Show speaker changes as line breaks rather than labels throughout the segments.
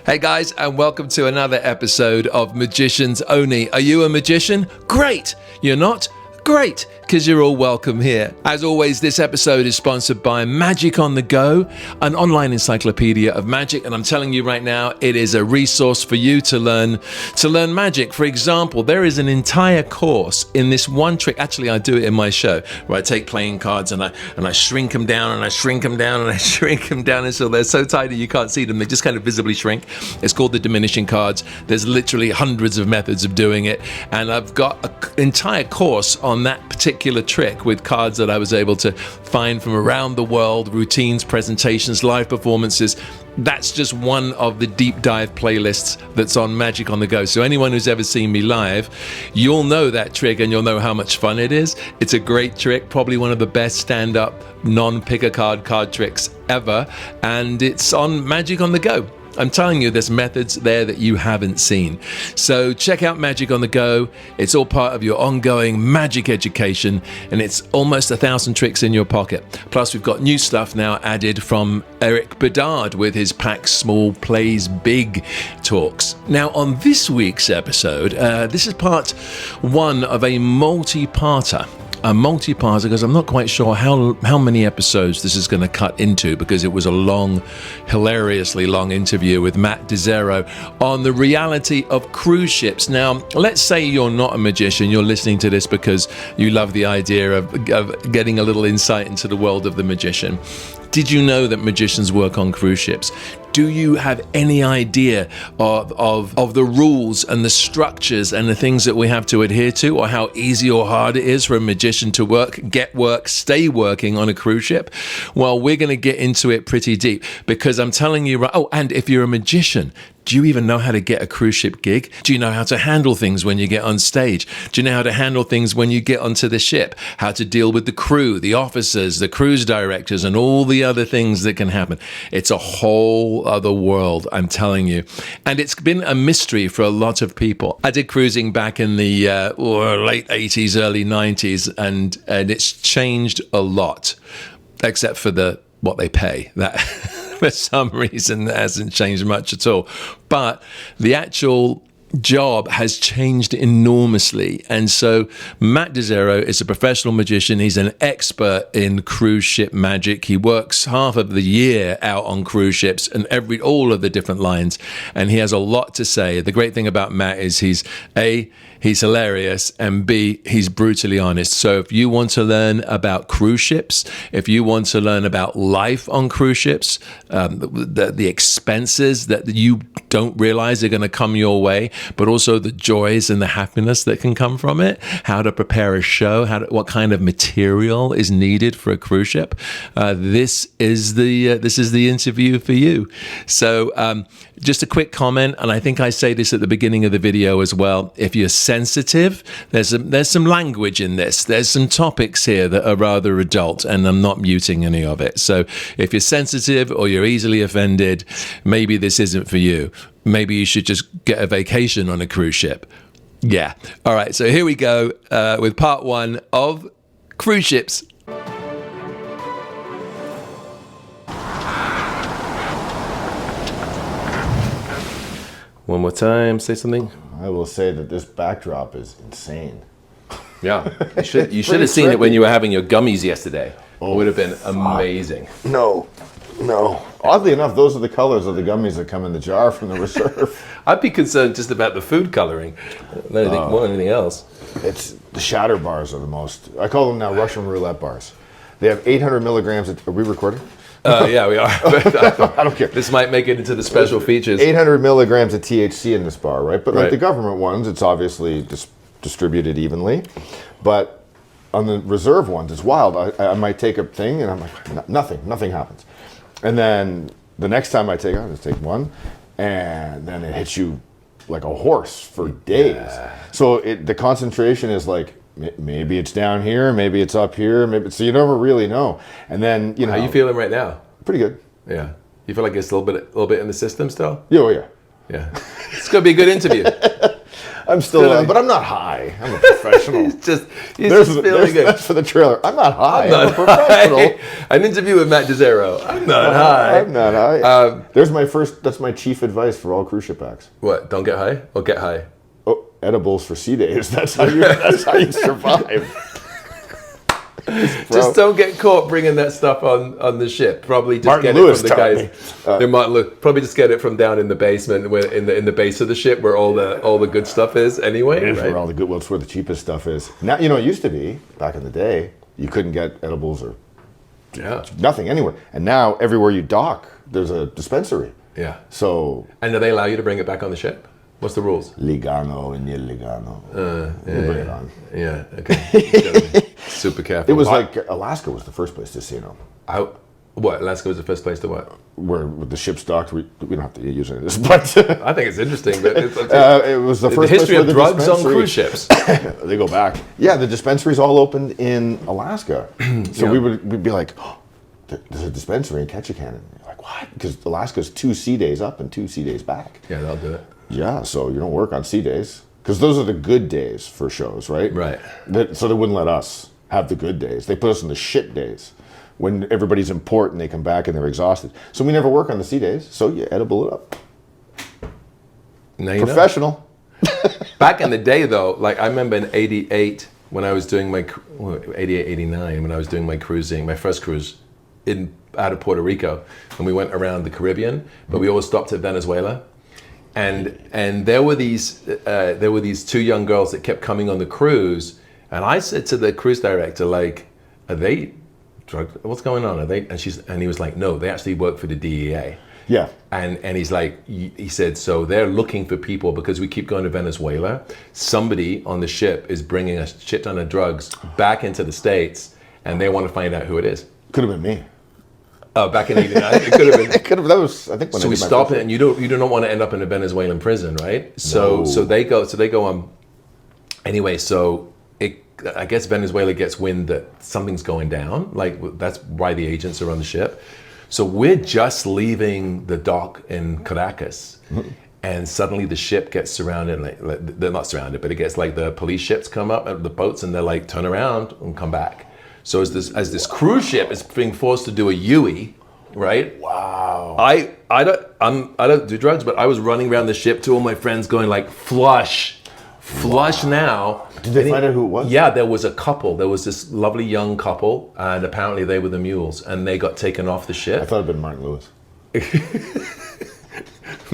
Hey guys, and welcome to another episode of Magicians Only. Are you a magician? Great! You're not? Great, because you're all welcome here. As always, this episode is sponsored by Magic on the Go, an online encyclopedia of magic, and I'm telling you right now, it is a resource for you to learn magic. For example, there is an entire course in this one trick. Actually, I do it in my show, where I take playing cards and I shrink them down and I shrink them down and I shrink them down until they're so tiny you can't see them. They just kind of visibly shrink. It's called the diminishing cards. There's literally hundreds of methods of doing it, and I've got an entire course on that particular trick with cards that I was able to find from around the world, routines, presentations, live performances. That's just one of the deep dive playlists that's on Magic on the Go. So anyone who's ever seen me live, you'll know that trick and you'll know how much fun it is. It's a great trick, probably one of the best stand-up non-pick-a-card tricks ever, and it's on Magic on the Go. I'm telling you, there's methods there that you haven't seen. So check out Magic on the Go. It's all part of your ongoing magic education, and it's almost 1,000 tricks in your pocket. Plus, we've got new stuff now added from Eric Bedard with his Pack Small Plays Big talks. Now, on this week's episode, this is part one of a multi-parter. A multi-parter, because I'm not quite sure how many episodes this is going to cut into, because it was a long, hilariously long interview with Matt DiSero on the reality of cruise ships. Now, let's say you're not a magician, you're listening to this because you love the idea of getting a little insight into the world of the magician. Did you know that magicians work on cruise ships? Do you have any idea of the rules and the structures and the things that we have to adhere to, or how easy or hard it is for a magician to get work, stay working on a cruise ship? Well, we're going to get into it pretty deep, because I'm telling you, oh, and if you're a magician, do you even know how to get a cruise ship gig? Do you know how to handle things when you get on stage? Do you know how to handle things when you get onto the ship? How to deal with the crew, the officers, the cruise directors, and all the other things that can happen? It's a whole other world, I'm telling you. And it's been a mystery for a lot of people. I did cruising back in the late 80s, early 90s, and it's changed a lot, except for what they pay. That for some reason that hasn't changed much at all. But the actual job has changed enormously. And so Matt DiSero is a professional magician. He's an expert in cruise ship magic. He works half of the year out on cruise ships and all of the different lines. And he has a lot to say. The great thing about Matt is he's hilarious, and B, he's brutally honest. So if you want to learn about cruise ships, if you want to learn about life on cruise ships, the expenses that you don't realize are going to come your way, but also the joys and the happiness that can come from it, how to prepare a show, what kind of material is needed for a cruise ship, this is the interview for you. So just a quick comment, and I think I say this at the beginning of the video as well. If you're sensitive, there's some language in this. There's some topics here that are rather adult, and I'm not muting any of it. So if you're sensitive or you're easily offended, maybe this isn't for you. Maybe you should just get a vacation on a cruise ship. Yeah. All right. So here we go with part one of cruise ships. One more time, say something.
I will say that this backdrop is insane.
Yeah, you should have seen it when you were having your gummies yesterday.
Oh,
it would have been amazing.
No. Oddly enough, those are the colors of the gummies that come in the jar from the reserve.
I'd be concerned just about the food coloring, more than anything else.
It's the shatter bars are the most. I call them now Russian roulette bars. They have 800 milligrams. Are we recording?
Yeah, we are.
I don't care.
This might make it into the special features.
800 milligrams of THC in this bar, right? But
right.
Like the government ones, it's obviously distributed evenly. But on the reserve ones, it's wild. I might take a thing and I'm like, nothing happens. And then the next time I just take one, and then it hits you like a horse for days. Yeah. So the concentration is like, maybe it's down here, maybe it's up here, so you never really know. And then,
How are you feeling right now?
Pretty good.
Yeah. You feel like it's a little bit in the system still?
Yeah, oh yeah.
Yeah. It's going to be a good interview.
I'm still, but I'm not high. I'm a professional.
He's just feeling good.
That's for the trailer. I'm not high. I'm a professional.
An interview with Matt DiSero. I'm not high.
I'm not high. That's my chief advice for all cruise ship acts.
What? Don't get high or get high?
Oh, edibles for sea days. That's how you survive.
Just don't get caught bringing that stuff on the ship. Probably just
Martin
get
Lewis
it from the guys. Martin Lewis, probably just get it from down in the basement, where in the base of the ship, where all the good stuff is. Anyway,
right? Where all the good, well, it's where the cheapest stuff is. Now, it used to be back in the day, you couldn't get edibles or nothing anywhere, and now everywhere you dock, there's a dispensary.
Yeah.
So.
And do they allow you to bring it back on the ship? What's the rules?
Legano and illegano. Bring it on.
Yeah, okay. Super careful.
It was like Alaska was the first place to see them.
What? Alaska was the first place to what?
Where the ship's docked. We don't have to use any of this, but
I think it's interesting. But
it was the first
history
place
of drugs on cruise ships.
They go back. Yeah, the dispensaries all opened in Alaska. So we'd be like, oh, there's a dispensary in Ketchikan. And you're like, what? Because Alaska's 2 sea days up and 2 sea days back.
Yeah, they'll do it.
Yeah, so you don't work on sea days. Because those are the good days for shows, right?
Right.
So they wouldn't let us have the good days. They put us in the shit days when everybody's in port and they come back and they're exhausted. So we never work on the sea days. So you edible it up.
Now
Professional.
Back in the day, though, like I remember in '88 when I was doing my 88, '89 when I was doing my cruising, my first cruise out of Puerto Rico, and we went around the Caribbean, but we always stopped at Venezuela. And there were these 2 young girls that kept coming on the cruise, and I said to the cruise director, like, are they drugged? What's going on? Are they? And he was like, no, they actually work for the DEA.
Yeah.
And he's like, he said, so they're looking for people because we keep going to Venezuela. Somebody on the ship is bringing a shit ton of drugs back into the States, and they want to find out who it is.
Could have been me.
Oh, back in '89, it could have been.
It could have. That was, I think, when
so we stop it, and you do not want to end up in a Venezuelan prison, right? So they go on. Anyway, so I guess Venezuela gets wind that something's going down. Like that's why the agents are on the ship. So we're just leaving the dock in Caracas, and suddenly the ship gets surrounded. Like, they're not surrounded, but it gets like the police ships come up at the boats, and they're like, turn around and come back. So as this cruise ship is being forced to do a UE, right?
Wow.
I don't do drugs, but I was running around the ship to all my friends going like, flush now.
Did they find out who it was?
Yeah, there was a couple. There was this lovely young couple, and apparently they were the mules, and they got taken off the ship.
I thought it'd been Martin Lewis.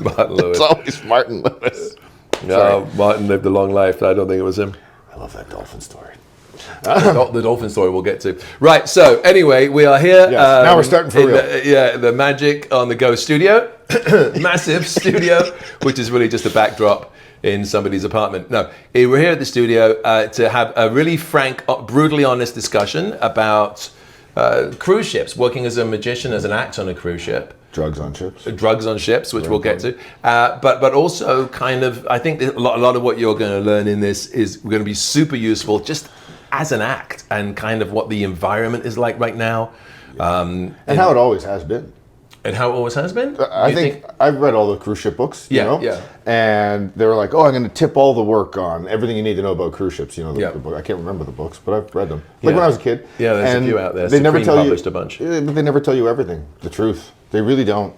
Martin Lewis.
It's always Martin Lewis.
No, Martin lived a long life. I don't think it was him.
I love that dolphin story.
The dolphin story we'll get to. Right, so anyway, we are here.
Yes, now we're starting for real.
The Magic on the Go studio. Massive studio, which is really just a backdrop in somebody's apartment. No, we're here at the studio to have a really frank, brutally honest discussion about cruise ships, working as a magician, as an act on a cruise ship.
Drugs on ships.
Drugs on ships, which we'll get to. But also kind of, I think a lot of what you're going to learn in this is going to be super useful just as an act and kind of what the environment is like right now.
And how it always has been.
And how it always has been?
I think I've read all the cruise ship books, you know?
Yeah.
And they were like, oh, I'm going to tip all the work on everything you need to know about cruise ships. You know, the book. I can't remember the books, but I've read them. Like when I was a kid.
Yeah, there's a few out there.
They never tell you,
a bunch.
But they never tell you everything, the truth. They really don't.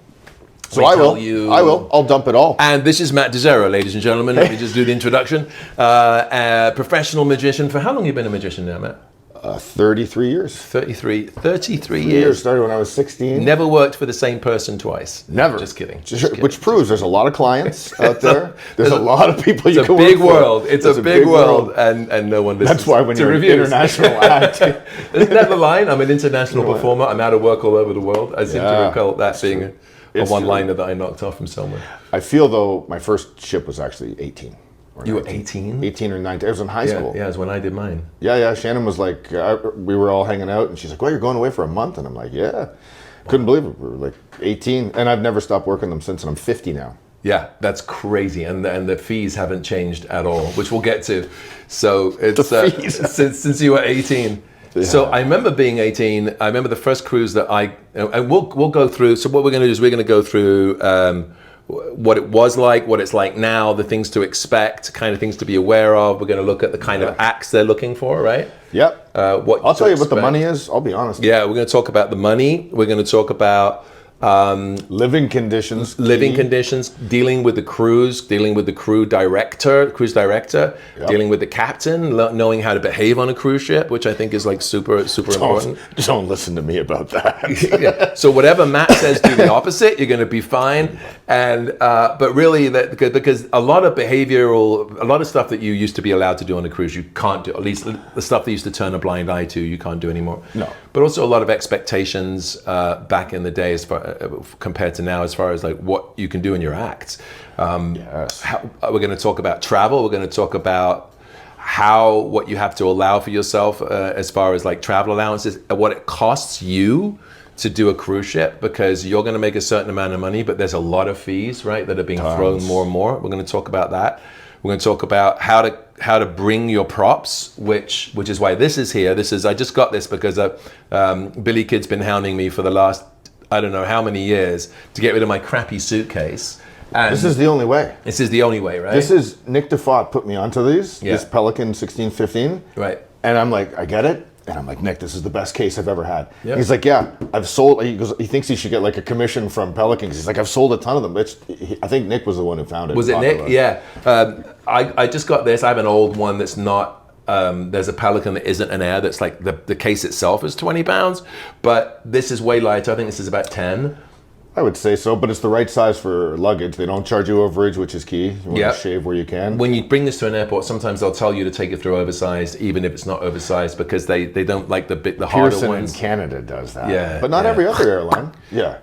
So
We
I
tell
will.
you-
I will. I'll dump it all.
And this is Matt DiSero, ladies and gentlemen. Let me just do the introduction. Professional magician. For how long have you been a magician now, Matt?
33 years.
33
3 years.
years.
Started when I was 16.
Never worked for the same person twice.
Never.
Just kidding.
Which proves there's a lot of clients out there. There's a lot of people you
It's
can
a big
work for.
world. It's a big world, and no one listens.
That's why when
to
you're
reviews.
an international act.
Isn't that the line? I'm an international performer. I'm out of work all over the world. I seem to
Yeah,
recall that being a
It's
one-liner that I knocked off from somewhere.
I feel though my first ship was actually 18. Or
You were
19.
18?
18 or 19. I was in high school.
Yeah, it was when I did mine.
Yeah. Shannon was like, we were all hanging out, and she's like, well, you're going away for a month? And I'm like, yeah. Couldn't believe it. We were like 18, and I've never stopped working them since, and I'm 50 now.
Yeah, that's crazy, and the fees haven't changed at all, which we'll get to. So it's since you were 18. Yeah. So I remember being 18. I remember the first cruise that and we'll go through. So what we're going to do is we're going to go through what it was like, what it's like now, the things to expect, kind of things to be aware of. We're going to look at the kind of acts they're looking for, right?
Yep.
What
I'll tell you what the money is. I'll be honest.
Yeah, we're going to talk about the money. We're going to talk about
living conditions,
dealing with the crews, dealing with the cruise director, dealing with the captain, knowing how to behave on a cruise ship, which I think is like super important.
Don't listen to me about that.
Yeah. So whatever Matt says, do the opposite. You're going to be fine. And but really, because a lot of stuff that you used to be allowed to do on a cruise, you can't do. At least the stuff that used to turn a blind eye to, you can't do anymore.
No.
But also a lot of expectations back in the day, as far compared to now, as far as like what you can do in your acts.
Yes.
We're going to talk about travel. We're going to talk about what you have to allow for yourself as far as like travel allowances, what it costs you to do a cruise ship, because you're going to make a certain amount of money, but there's a lot of fees, right, that are being thrown more and more. We're going to talk about that. We're going to talk about how to bring your props, which is why this is here. I just got this because Billy Kid's been hounding me for the last, I don't know how many years, to get rid of my crappy suitcase. And
this is the only way.
This is the only way, right?
This is Nick DeFott put me onto these.
Yeah.
This Pelican 1615.
Right.
And I'm like, I get it. And I'm like, Nick, this is the best case I've ever had.
Yep.
He's like, yeah, I've sold. He thinks he should get like a commission from Pelican, because he's like, I've sold a ton of them. I think Nick was the one who found it.
Was it Nick? Yeah. I just got this. I have an old one that's not. There's a Pelican that isn't an Air. That's like the case itself is 20 pounds, but this is way lighter. I think this is about 10.
I would say so, but it's the right size for luggage. They don't charge you overage, which is key. You want to shave where you can.
When you bring this to an airport, sometimes they'll tell you to take it through oversized, even if it's not oversized, because they don't like the harder
Pearson
ones.
in Canada does that.
Yeah,
but not every other airline. Yeah.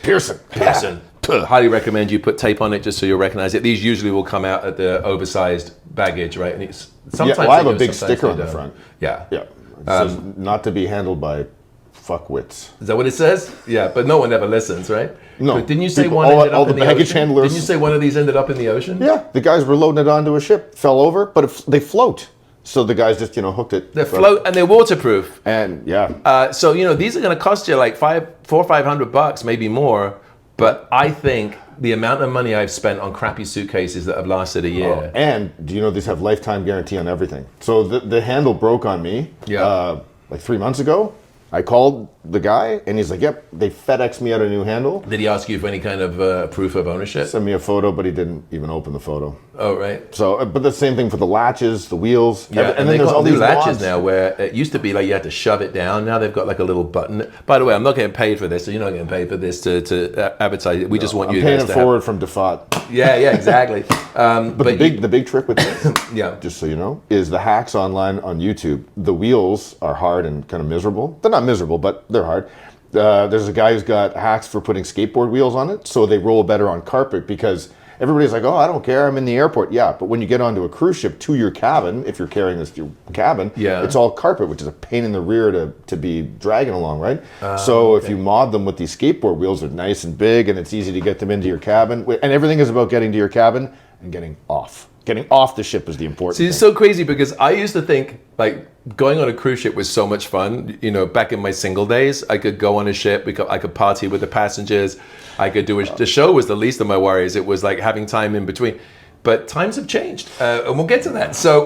Pearson.
Highly recommend you put tape on it just so you'll recognize it. These usually will come out at the oversized baggage, right? And it's sometimes
I have a big sticker on the front.
Yeah.
Yeah. It says not to be handled by fuckwits.
Is that what it says? Yeah, but no one ever listens, right?
No.
But didn't you say
People,
one ended
all
up
the
in the
baggage
ocean?
handlers.
Didn't you say one of these ended up in the ocean?
Yeah, the guys were loading it onto a ship, fell over, but they float. So the guys just hooked it.
They float and they're waterproof.
And yeah.
So these are going to cost you like $400 or $500, maybe more. But I think the amount of money I've spent on crappy suitcases that have lasted a year.
Oh, and do you know these have lifetime guarantee on everything? So the handle broke on me like 3 months ago. I called the guy and he's like, yep, they FedExed me out a new handle.
Did he ask you for any kind of proof of ownership?
Sent me a photo, but he didn't even open the photo.
Oh, right.
So, but the same thing for the latches, the wheels.
Yeah,
and then there's all
new
these
latches
mods.
now where it used to be like you had to shove it down. Now they've got like a little button. By the way, I'm not getting paid for this, so you're not getting paid for this to advertise it. We just want you guys to
paying it forward from DeFott.
Yeah, exactly.
But the big trick with this,
yeah,
just so you know, is the hacks online on YouTube. The wheels are hard and kind of miserable. They're not miserable, but they're hard. There's a guy who's got hacks for putting skateboard wheels on it, so they roll better on carpet, because everybody's like, oh, I don't care, I'm in the airport. Yeah, but when you get onto a cruise ship to your cabin, if you're carrying this to your cabin, it's all carpet, which is a pain in the rear to be dragging along, right? If you mod them with these skateboard wheels, they're nice and big, and it's easy to get them into your cabin. And everything is about getting to your cabin and getting off. Getting off the ship is the important thing.
It's so crazy, because I used to think like going on a cruise ship was so much fun. Back in my single days, I could go on a ship. I could party with the passengers. I could do the show was the least of my worries. It was like having time in between. But times have changed, and we'll get to that. So,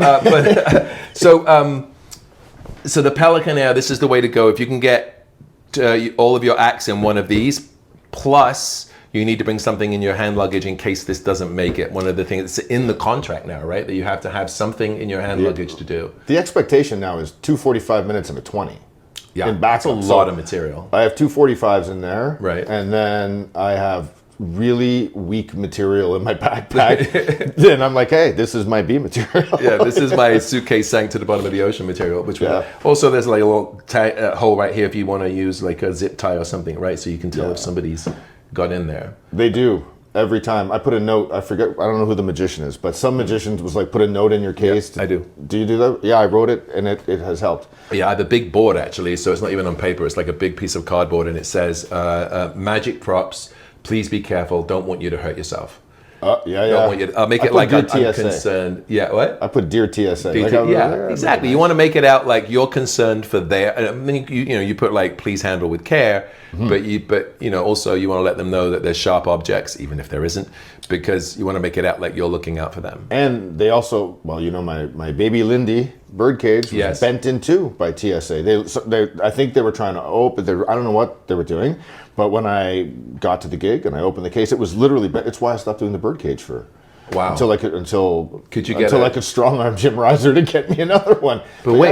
so the Pelican Air, this is the way to go. If you can get all of your acts in one of these, plus you need to bring something in your hand luggage in case this doesn't make it. One of the things that's in the contract now, right? That you have to have something in your hand luggage to do.
The expectation now is 2 45 minutes and a 20.
Yeah, that's a lot of material.
I have 2 45s in there.
Right.
And then I have really weak material in my backpack. Then I'm like, hey, this is my B material.
Yeah, this is my suitcase sank to the bottom of the ocean material. Also, there's like a little hole right here if you want to use like a zip tie or something, right? So you can tell if somebody's got in there.
They do. Every time I put a note, I don't know who the magician is, but some magicians was like, put a note in your case.
I do.
Do you do that? Yeah, I wrote it and it has helped.
Yeah, I have a big board actually, so it's not even on paper. It's like a big piece of cardboard and it says, magic props, please be careful, don't want you to hurt yourself.
Yeah.
Don't want you I'll make it like I'm concerned. Yeah, what?
I put Dear TSA.
Yeah, exactly. You want to make it out like you're concerned for their. I mean, you put like please handle with care, but also you want to let them know that there's sharp objects, even if there isn't, because you want to make it out like you're looking out for them.
And they also, my baby Lindy birdcage was bent in two by TSA. I think they were trying to open. I don't know what they were doing, but when I got to the gig and I opened the case, it was literally. It's why I stopped doing the birdcage for.
Wow.
Until I could strong arm Jim Reiser to get me another one.
But were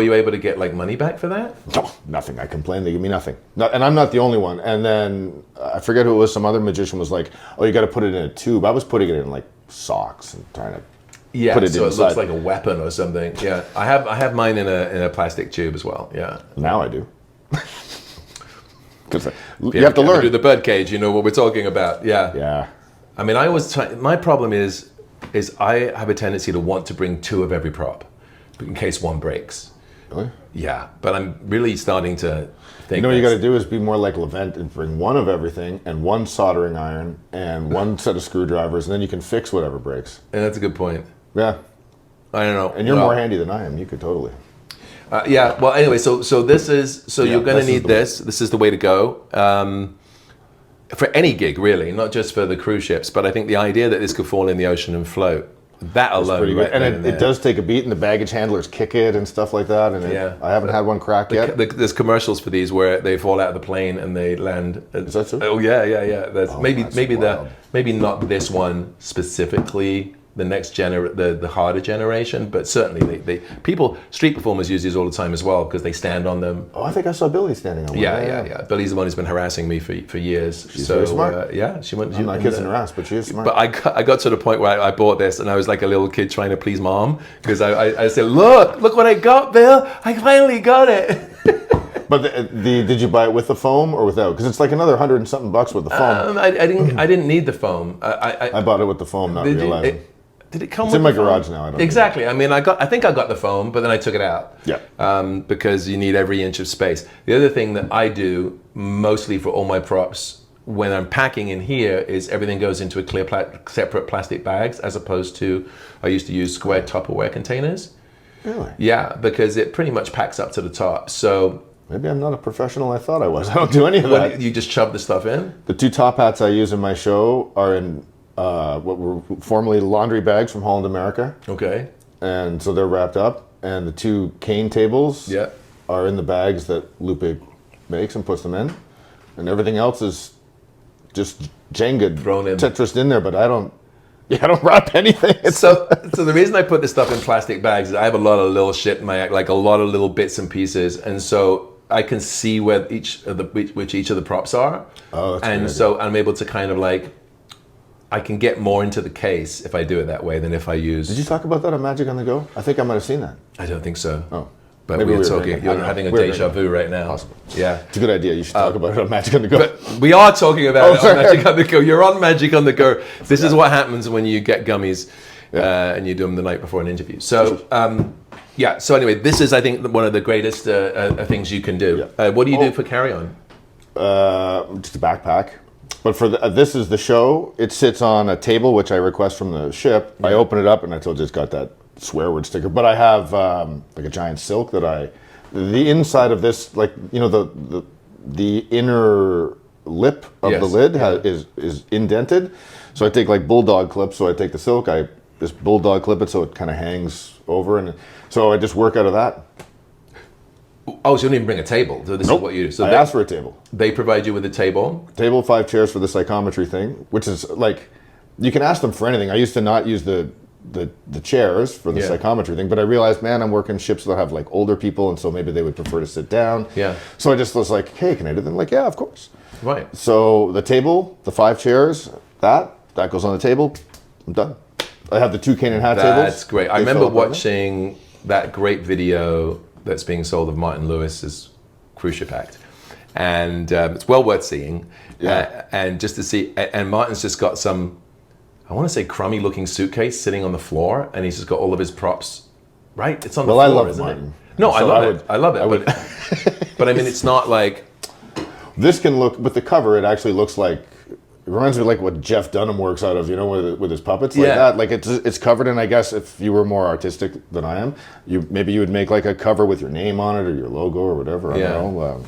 you able to get like money back for that?
No, nothing. I complained. They give me nothing. And I'm not the only one. And then I forget who it was. Some other magician was like, "Oh, you got to put it in a tube." I was putting it in like socks and trying to. Put it
so
inside.
It looks like a weapon or something. Yeah, I have mine in a plastic tube as well. Yeah.
Now I do. Because you have to learn.
Do the birdcage. You know what we're talking about. Yeah.
Yeah.
I mean, I always my problem is I have a tendency to want to bring two of every prop in case one breaks.
Really?
Yeah, but I'm really starting to think.
You know what you got to do is be more like Levent and bring one of everything and one soldering iron and one set of screwdrivers, and then you can fix whatever breaks.
And that's a good point.
Yeah.
I don't know.
And you're more handy than I am. You could totally.
Yeah. Well, anyway, so this is you're going to need this. This is the way to go. For any gig, really, not just for the cruise ships, but I think the idea that this could fall in the ocean and float, that alone,
pretty good. And it does take a beat, and the baggage handlers kick it and stuff like that. And I haven't had one crack yet.
There's commercials for these where they fall out of the plane and they land.
Is that so?
Oh yeah. That's maybe not this one specifically. The next the harder generation, but certainly they people street performers use these all the time as well because they stand on them.
Oh, I think I saw Billy standing on one.
Yeah. Billy's the one who's been harassing me for years.
She's very smart.
She went.
I'm not kissing her ass, but she is smart.
But I got to the point where I bought this and I was like a little kid trying to please mom because I said, look what I got, Bill! I finally got it.
But did you buy it with the foam or without? Because it's like another $100 and something with the foam.
I didn't need the foam.
I bought it with the foam, not realizing.
Did it come?
It's in my garage now. I don't
exactly. I mean, I think I got the foam, but then I took it out.
Yeah.
Because you need every inch of space. The other thing that I do mostly for all my props when I'm packing in here is everything goes into a clear separate plastic bags as opposed to I used to use square Tupperware containers.
Really?
Yeah, because it pretty much packs up to the top. So.
Maybe I'm not a professional I thought I was. I don't do any of that.
You just shove the stuff in?
The two top hats I use in my show are in what were formerly laundry bags from Holland America.
Okay.
And so they're wrapped up. And the two cane tables are in the bags that Lupe makes and puts them in. And everything else is just Jenga
thrown in.
Tetrised in there, but I don't wrap anything.
So the reason I put this stuff in plastic bags is I have a lot of little shit in my, like a lot of little bits and pieces. And so I can see where which each of the props are.
Oh, that's
and so I'm able to kind of like, I can get more into the case if I do it that way than if I use.
Did you talk about that on Magic on the Go? I think I might have seen that.
I don't think so.
Oh.
But maybe we're talking, you're having a deja vu right now.
Possible.
Yeah.
It's a good idea. You should talk about it on Magic on the Go.
But we are talking about it on Magic on the Go. You're on Magic on the Go. This is what happens when you get gummies and you do them the night before an interview. So, so anyway, this is, I think, one of the greatest things you can do. Yeah. What do you do for carry-on?
Just a backpack. But for this is the show. It sits on a table, which I request from the ship. Yeah. I open it up, and I told you it's got that swear word sticker. But I have like a giant silk that the inside of this, like, you know, the inner lip of the lid is indented. So I take like bulldog clips. So I take the silk, I just bulldog clip it so it kind of hangs over, and so I just work out of that.
Oh, so you don't even bring a table. So this is what you do. So
I asked for a table.
They provide you with a table?
Table, 5 chairs for the psychometry thing, which is like, you can ask them for anything. I used to not use the chairs for the psychometry thing, but I realized, man, I'm working ships that have like older people, and so maybe they would prefer to sit down.
Yeah.
So I just was like, hey, can I do them? Like, yeah, of course.
Right.
So the table, the 5 chairs, that goes on the table. I'm done. I have the 2 cane and hat tables.
That's great. I remember watching that great video that's being sold of Martin Lewis's cruise ship act, and it's well worth seeing. And just to see, and Martin's just got some, I want to say, crummy looking suitcase sitting on the floor, and he's just got all of his props. Right, it's on the floor.
I love
isn't
Martin.
It? No, so I love it. But I mean, it's not like
this can look with the cover. It actually looks like reminds me of like what Jeff Dunham works out of, with his puppets like
Yeah.
that. Like it's covered in, I guess, if you were more artistic than I am, maybe you would make like a cover with your name on it or your logo or whatever. I don't know.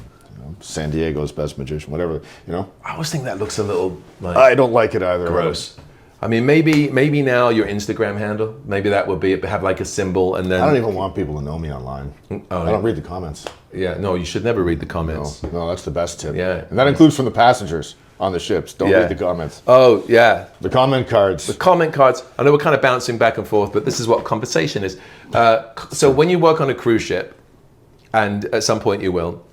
San Diego's best magician, whatever.
I always think that looks a little like
I don't like it either.
gross. I mean, maybe now your Instagram handle, maybe that would be have like a symbol, and then
I don't even want people to know me online. I don't read the comments.
Yeah, no, you should never read the comments.
No, that's the best tip.
Yeah.
And that includes from the passengers on the ships. Don't read the comments.
Oh, yeah.
The comment cards.
The comment cards. I know we're kind of bouncing back and forth, but this is what conversation is. So when you work on a cruise ship, and at some point you will,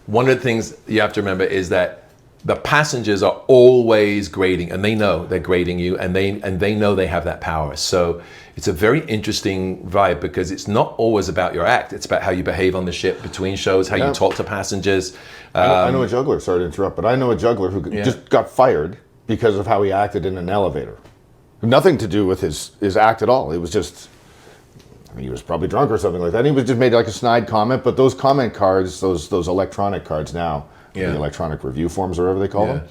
one of the things you have to remember is that the passengers are always grading, and they know they're grading you, and they know they have that power. So it's a very interesting vibe because it's not always about your act. It's about how you behave on the ship between shows, how you talk to passengers.
I know a juggler, sorry to interrupt, but I know a juggler who just got fired because of how he acted in an elevator. Nothing to do with his act at all. It was just, he was probably drunk or something like that. And he was just made like a snide comment, but those comment cards, those electronic cards now, the electronic review forms or whatever they call them,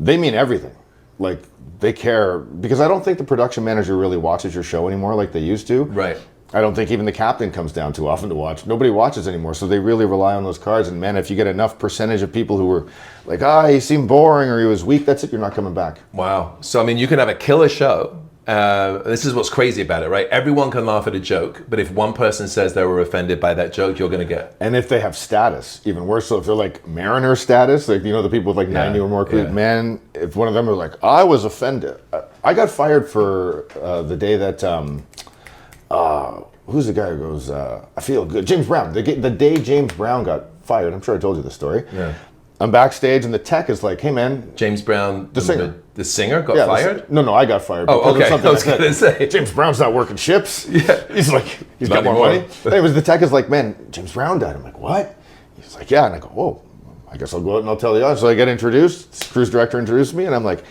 they mean everything. Like, they care, because I don't think the production manager really watches your show anymore like they used to.
Right.
I don't think even the captain comes down too often to watch. Nobody watches anymore, so they really rely on those cards. And man, if you get enough percentage of people who were like, he seemed boring or he was weak, that's it, you're not coming back.
Wow. So, I mean, you can have a killer show. This is what's crazy about it, right? Everyone can laugh at a joke, but if one person says they were offended by that joke, you're going to get...
And if they have status, even worse. So if they're like Mariner status, like, the people with like 90 or more clues, man, if one of them are like, I was offended. I got fired for the day that... who's the guy who goes, I feel good? James Brown. The day James Brown got fired, I'm sure I told you this story.
Yeah.
I'm backstage and the tech is like, hey man.
James Brown,
the singer.
The singer got fired?
No, I got fired.
Oh, okay. I was going to say.
James Brown's not working ships.
Yeah.
He's like, he's got more money. Anyways, the tech is like, man, James Brown died. I'm like, what? He's like, yeah. And I go, whoa, I guess I'll go out and I'll tell the audience. So I get introduced. Cruise director introduced me and I'm like,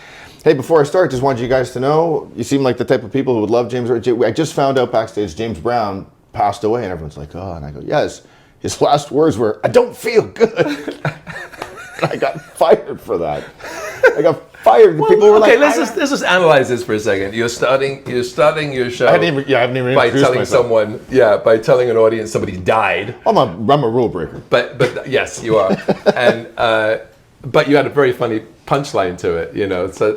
hey, before I start, just wanted you guys to know, you seem like the type of people who would love James. I just found out backstage James Brown passed away. And everyone's like, oh. And I go, yes. His last words were, I don't feel good. I got fired for that. I got fired. People were like,
let's just analyze this for a second. You're starting your show.
I haven't even
by telling
myself.
by telling an audience somebody died.
I'm a rule breaker.
But yes, you are. And but you had a very funny punchline to it, So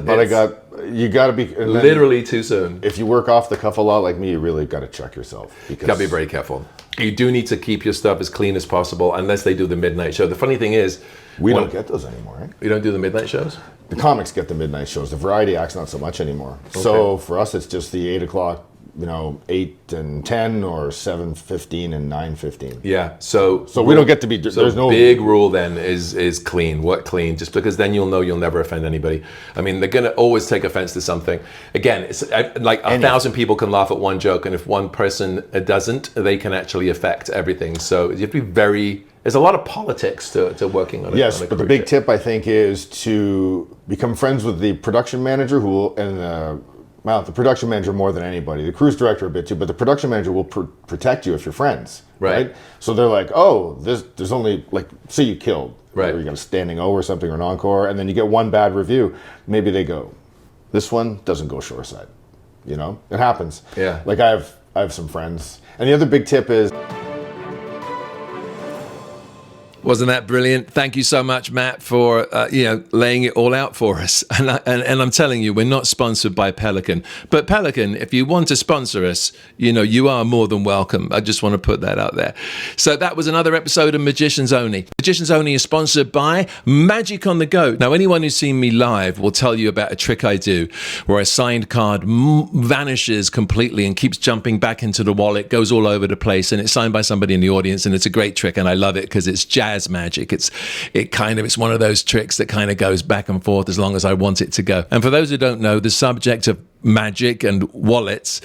you got to be literally too soon.
If you work off the cuff a lot like me, you really got to check yourself.
You got to be very careful. You do need to keep your stuff as clean as possible, unless they do the midnight show. The funny thing is,
we don't get those anymore, right?
You don't do the midnight shows?
The comics get the midnight shows. The variety acts not so much anymore. Okay. So for us, it's just the 8 o'clock, 8 and 10, or 7:15 and 9:15.
Yeah. So
we don't get to be.
So
there's no
big rule then is clean. What clean? Just because then you'll know you'll never offend anybody. I mean, they're gonna always take offense to something. Again, it's like 1,000 people can laugh at one joke, and if one person doesn't, they can actually affect everything. So you have to be very. There's a lot of politics to working on it.
Yes, but the big tip I think is to become friends with the production manager the production manager more than anybody. The cruise director a bit too, but the production manager will protect you if you're friends, right? So they're like, oh, there's only like, say you killed,
right?
Or you got a standing O or something or an encore, and then you get one bad review. Maybe they go, this one doesn't go shoreside. It happens.
Yeah.
Like I have some friends, and the other big tip is.
Wasn't that brilliant? Thank you so much, Matt, for laying it all out for us. And I'm telling you, we're not sponsored by Pelican, but Pelican, if you want to sponsor us, you are more than welcome. I just want to put that out there. So that was another episode of Magicians Only. Magicians Only is sponsored by Magic on the Go. Now, anyone who's seen me live will tell you about a trick I do where a signed card vanishes completely and keeps jumping back into the wallet, goes all over the place, and it's signed by somebody in the audience, and it's a great trick, and I love it because it's jazz magic. It's one of those tricks that kind of goes back and forth as long as I want it to go. And for those who don't know, the subject of magic and wallets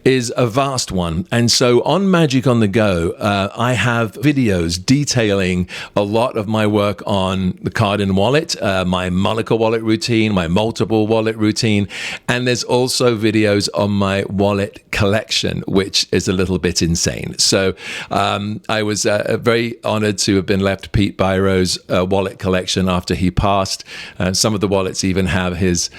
is a vast one. And so on Magic on the Go, I have videos detailing a lot of my work on the card and wallet, my Monica wallet routine, my multiple wallet routine. And there's also videos on my wallet collection, which is a little bit insane. So I was very honored to have been left Pete Byro's wallet collection after he passed. Some of the wallets even have his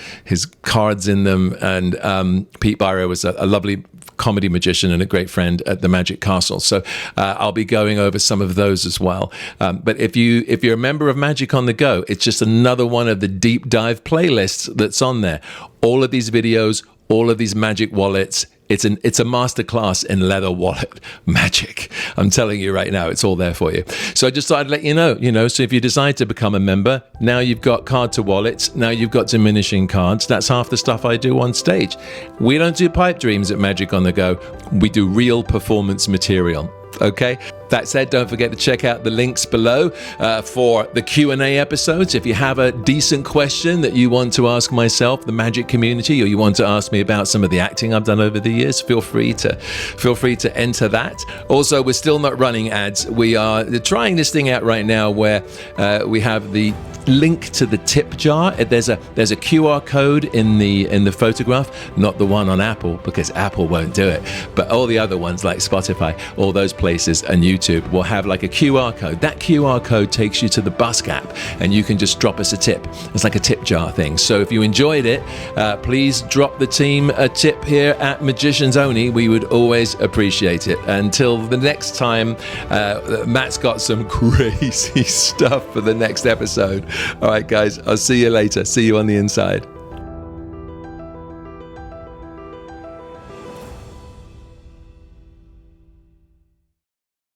cards in them. And Pete Byro was a lovely comedy magician and a great friend at the Magic Castle. So I'll be going over some of those as well. But if you're a member of Magic on the Go, it's just another one of the deep dive playlists that's on there. All of these videos, all of these magic wallets. It's a masterclass in leather wallet magic. I'm telling you right now, it's all there for you. So I just thought I'd let you know, so if you decide to become a member, now you've got card to wallets, now you've got diminishing cards. That's half the stuff I do on stage. We don't do pipe dreams at Magic on the Go. We do real performance material. Okay. That said, don't forget to check out the links below for the Q&A episodes. If you have a decent question that you want to ask myself, the magic community, or you want to ask me about some of the acting I've done over the years, feel free to enter that. Also, we're still not running ads. We are trying this thing out right now where we have the link to the tip jar. There's a QR code in the photograph, not the one on Apple, because Apple won't do it, but all the other ones like Spotify, all those places, and YouTube will have like a QR code. That QR code takes you to the Busk app, and you can just drop us a tip. It's like a tip jar thing. So if you enjoyed it, please drop the team a tip here at Magicians Only. We would always appreciate it. Until the next time, Matt's got some crazy stuff for the next episode. All right, guys, I'll see you later. See you on the inside.